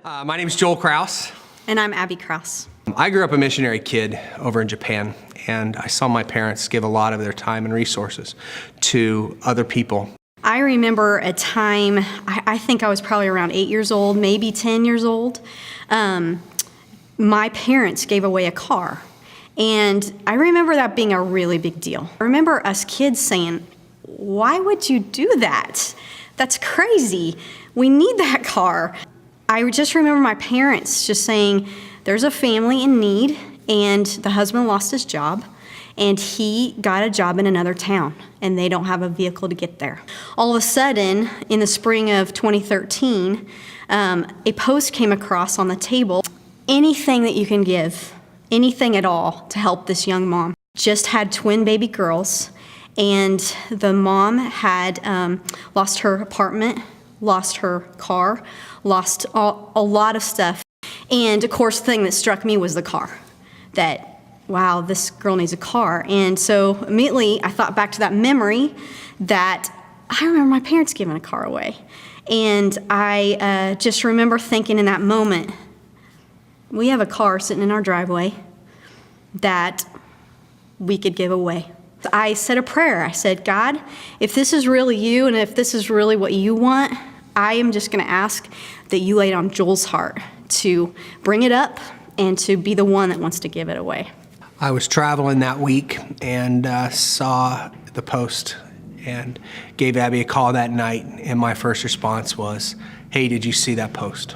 My name is Joel Krause. And I'm Abby Krause. I grew up a missionary kid over in Japan, and I saw my parents give a lot of their time and resources to other people. I remember a time, I think I was probably around 8 years old, maybe 10 years old. My parents gave away a car. And I remember that being a really big deal. I remember us kids saying, "Why would you do that? That's crazy. We need that car." I just remember my parents just saying, there's a family in need, and the husband lost his job, and he got a job in another town, and they don't have a vehicle to get there. All of a sudden, in the spring of 2013, a post came across on the table. Anything that you can give, anything at all to help this young mom. Just had twin baby girls, and the mom had lost her apartment, lost her car, lost a lot of stuff. And of course, the thing that struck me was the car. That, wow, this girl needs a car. And so immediately I thought back to that memory that I remember my parents giving a car away. And I just remember thinking in that moment, we have a car sitting in our driveway that we could give away. I said a prayer. I said, God, if this is really you and if this is really what you want, I am just going to ask that you lay it on Joel's heart to bring it up and to be the one that wants to give it away. I was traveling that week and saw the post and gave Abby a call that night, and my first response was, "Hey, did you see that post?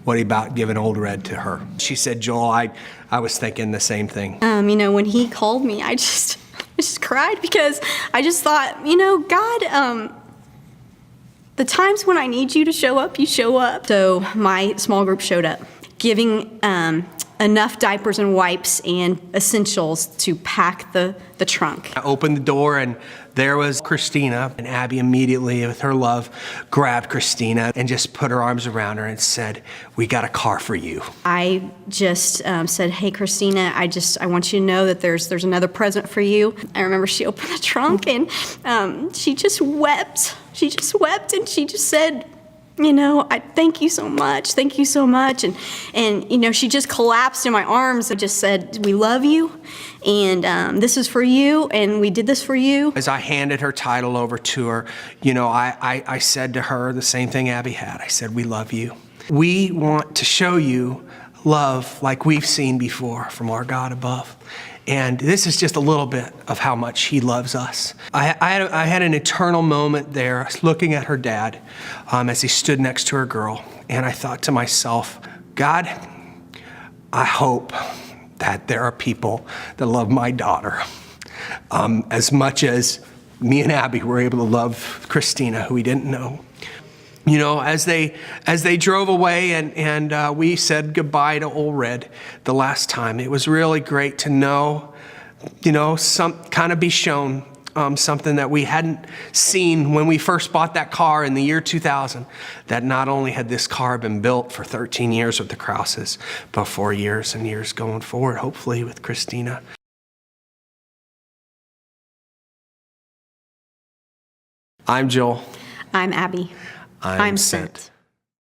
What about giving Old Red to her?" She said, "Joel, I was thinking the same thing." When he called me, I just cried because I just thought, God, the times when I need you to show up, you show up. So my small group showed up, giving enough diapers and wipes and essentials to pack the trunk. I opened the door and there was Christina, and Abby immediately, with her love, grabbed Christina and just put her arms around her and said, "We got a car for you." I just said, "Hey, Christina, I want you to know that there's another present for you." I remember she opened the trunk and she just wept. She just wept and she just said, "I thank you so much. Thank you so much." And she just collapsed in my arms and just said, "We love you, and this is for you, and we did this for you." As I handed her title over to her, I said to her the same thing Abby had. I said, "We love you. We want to show you love like we've seen before from our God above. And this is just a little bit of how much he loves us." I had an eternal moment there looking at her dad as he stood next to her girl. And I thought to myself, God, I hope that there are people that love my daughter as much as me and Abby were able to love Christina, who we didn't know. As they drove away and we said goodbye to Old Red the last time, it was really great to know, be shown something that we hadn't seen when we first bought that car in the year 2000, that not only had this car been built for 13 years with the Krauses, but for years and years going forward, hopefully with Christina. I'm Joel. I'm Abby. I'm sent.